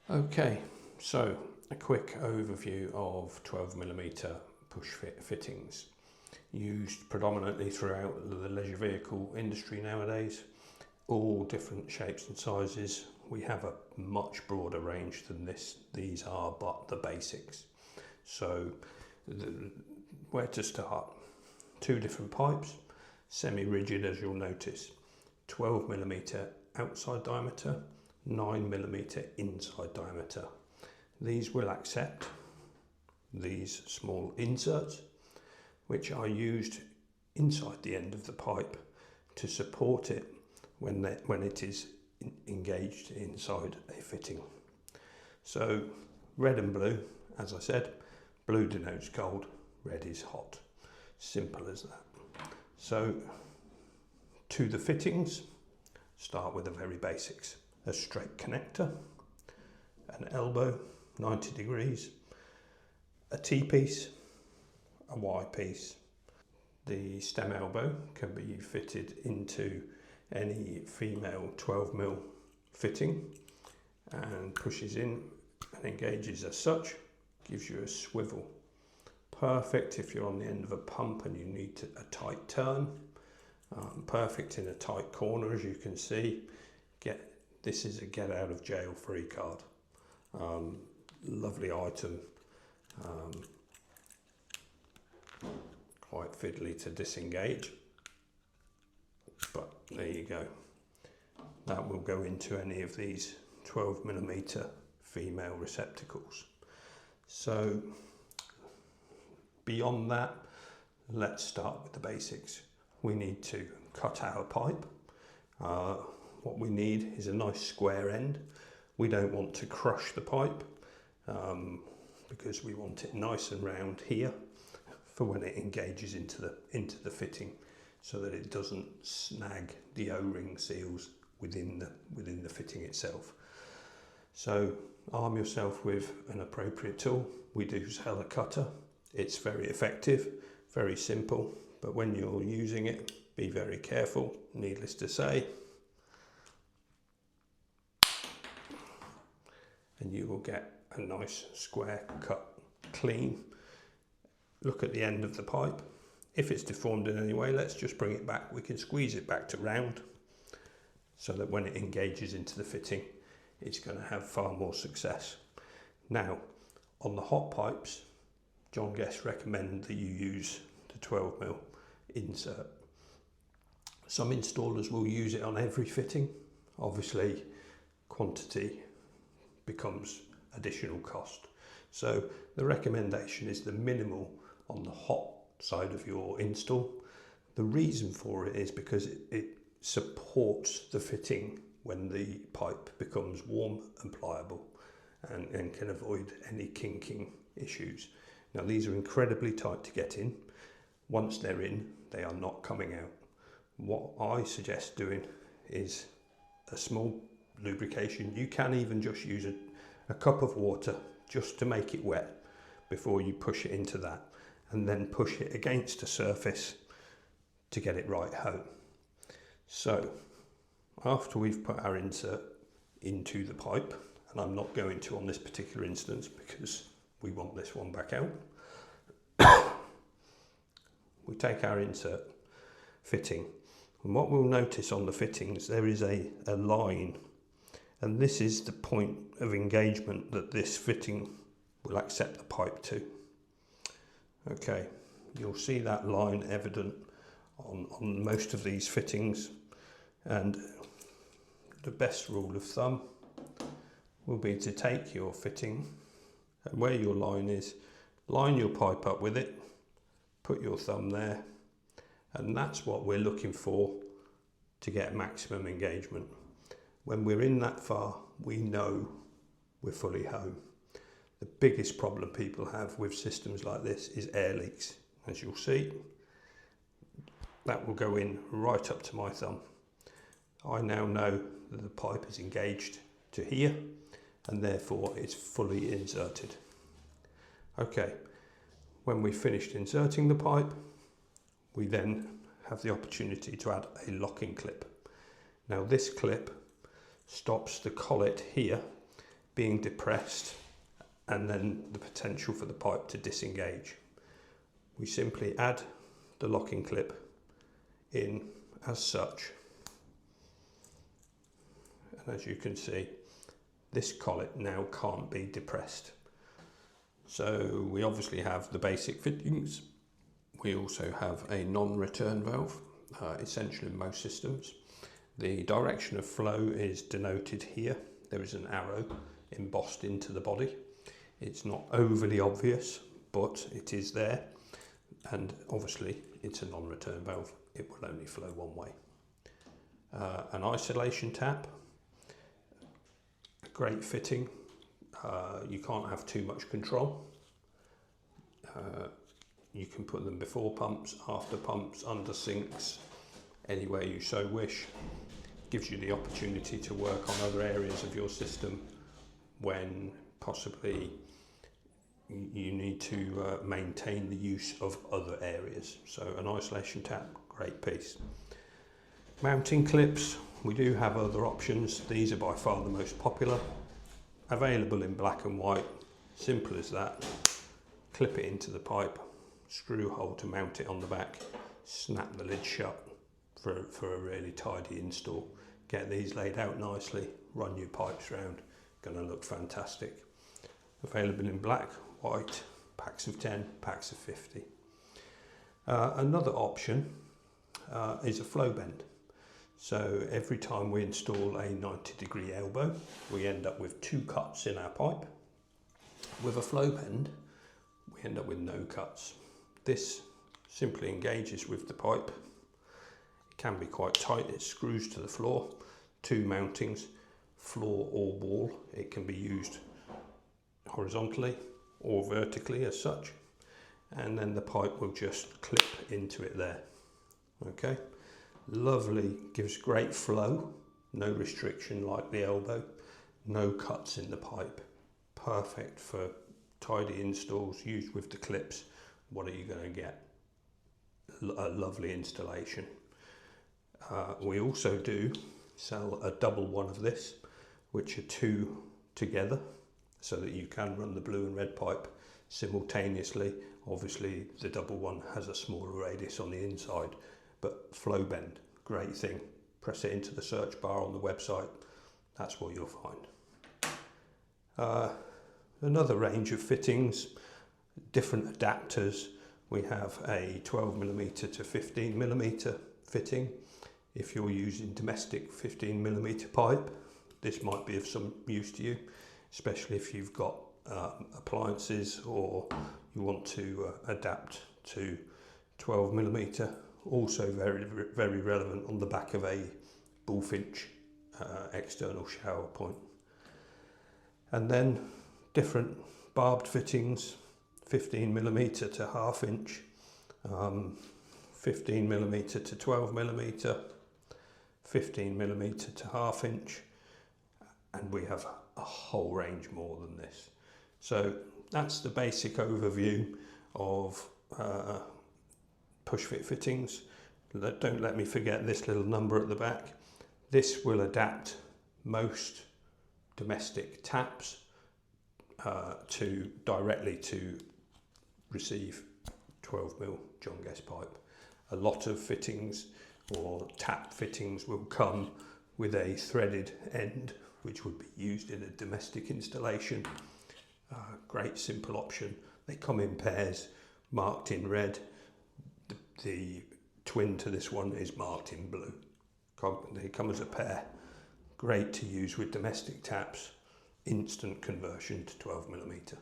Okay, so a quick overview of 12mm Pushfit fittings, used predominantly throughout the leisure vehicle industry nowadays, all different shapes and sizes. We have a much broader range than these are but the basics. So where to start? Two different pipes, semi-rigid as you'll notice, 12mm outside diameter, 9mm inside diameter. These will accept these small inserts, which are used inside the end of the pipe to support it when it is engaged inside a fitting. So red and blue, as I said, blue denotes cold, red is hot. Simple as that. So to the fittings, start with the very basics. A straight connector, an elbow 90 degrees, a T-piece, a Y-piece. The stem elbow can be fitted into any female 12mm fitting and pushes in and engages as such, gives you a swivel. Perfect if you're on the end of a pump and you need a tight turn. Perfect in a tight corner, as you can see. This is a get out of jail free card. Lovely item. Quite fiddly to disengage, but there you go. That will go into any of these 12mm female receptacles. So beyond that, let's start with the basics. We need to cut our pipe. What we need is a nice square end. We don't want to crush the pipe because we want it nice and round here for when it engages into the fitting, so that it doesn't snag the O-ring seals within the fitting itself. So arm yourself with an appropriate tool. We do sell a cutter. It's very effective, very simple, but when you're using it, be very careful, needless to say. And you will get a nice square cut, clean. Look at the end of the pipe. If it's deformed in any way, let's just bring it back. We can squeeze it back to round so that when it engages into the fitting, it's going to have far more success. Now, on the hot pipes, John Guest recommend that you use the 12mm insert. Some installers will use it on every fitting. Obviously, quantity becomes additional cost. So the recommendation is the minimal on the hot side of your install. The reason for it is because it supports the fitting when the pipe becomes warm and pliable and can avoid any kinking issues. Now these are incredibly tight to get in. Once they're in, they are not coming out. What I suggest doing is a small lubrication. You can even just use a cup of water just to make it wet before you push it into that, and then push it against a surface to get it right home. So after we've put our insert into the pipe, and I'm not going to on this particular instance because we want this one back out, we take our insert fitting, and what we'll notice on the fittings, there is a line, and this is the point of engagement that this fitting will accept the pipe to. Okay, you'll see that line evident on most of these fittings, and the best rule of thumb will be to take your fitting and where your line is, line your pipe up with it, put your thumb there, and that's what we're looking for to get maximum engagement. When we're in that far, we know we're fully home. The biggest problem people have with systems like this is air leaks. As you'll see, that will go in right up to my thumb. I now know that the pipe is engaged to here, and therefore it's fully inserted. Okay, when we've finished inserting the pipe, we then have the opportunity to add a locking clip. Now this clip stops the collet here being depressed, and then the potential for the pipe to disengage. We simply add the locking clip in as such, and as you can see, this collet now can't be depressed. So we obviously have the basic fittings. We also have a non-return valve, essential in most systems. The direction of flow is denoted here. There is an arrow embossed into the body. It's not overly obvious, but it is there. And obviously it's a non-return valve. It will only flow one way. An isolation tap, a great fitting. You can't have too much control. You can put them before pumps, after pumps, under sinks, anywhere you so wish. Gives you the opportunity to work on other areas of your system when possibly you need to maintain the use of other areas. So an isolation tap, great piece. Mounting clips, we do have other options. These are by far the most popular. Available in black and white, simple as that. Clip it into the pipe, screw hole to mount it on the back, snap the lid shut for a really tidy install. Get these laid out nicely, run your pipes round, gonna look fantastic. Available in black, white, packs of 10, packs of 50. Another option is a flow bend. So every time we install a 90-degree elbow, we end up with 2 cuts in our pipe. With a flow bend, we end up with no cuts. This simply engages with the pipe. It can be quite tight, it screws to the floor. 2 mountings, floor or wall. It can be used horizontally or vertically as such. And then the pipe will just clip into it there. Okay, lovely, gives great flow, no restriction like the elbow, no cuts in the pipe. Perfect for tidy installs, used with the clips. What are you going to get? A lovely installation. We also do sell a double one of this, which are 2 together, so that you can run the blue and red pipe simultaneously. Obviously the double one has a smaller radius on the inside, but flow bend, great thing. Press it into the search bar on the website, that's what you'll find. Another range of fittings, different adapters. We have a 12mm to 15mm fitting. If you're using domestic 15mm pipe, this might be of some use to you, especially if you've got appliances or you want to adapt to 12mm. Also very relevant on the back of a bullfinch external shower point. And then different barbed fittings, 15mm to 1/2 inch, 15mm to 12mm, 15mm to 1/2 inch, and we have a whole range more than this. So that's the basic overview of Pushfit fittings. Don't let me forget this little number at the back. This will adapt most domestic taps directly to receive 12mm John Guest pipe. A lot of fittings or tap fittings will come with a threaded end, which would be used in a domestic installation. Great simple option. They come in pairs, marked in red. The twin to this one is marked in blue. They come as a pair. Great to use with domestic taps. Instant conversion to 12mm.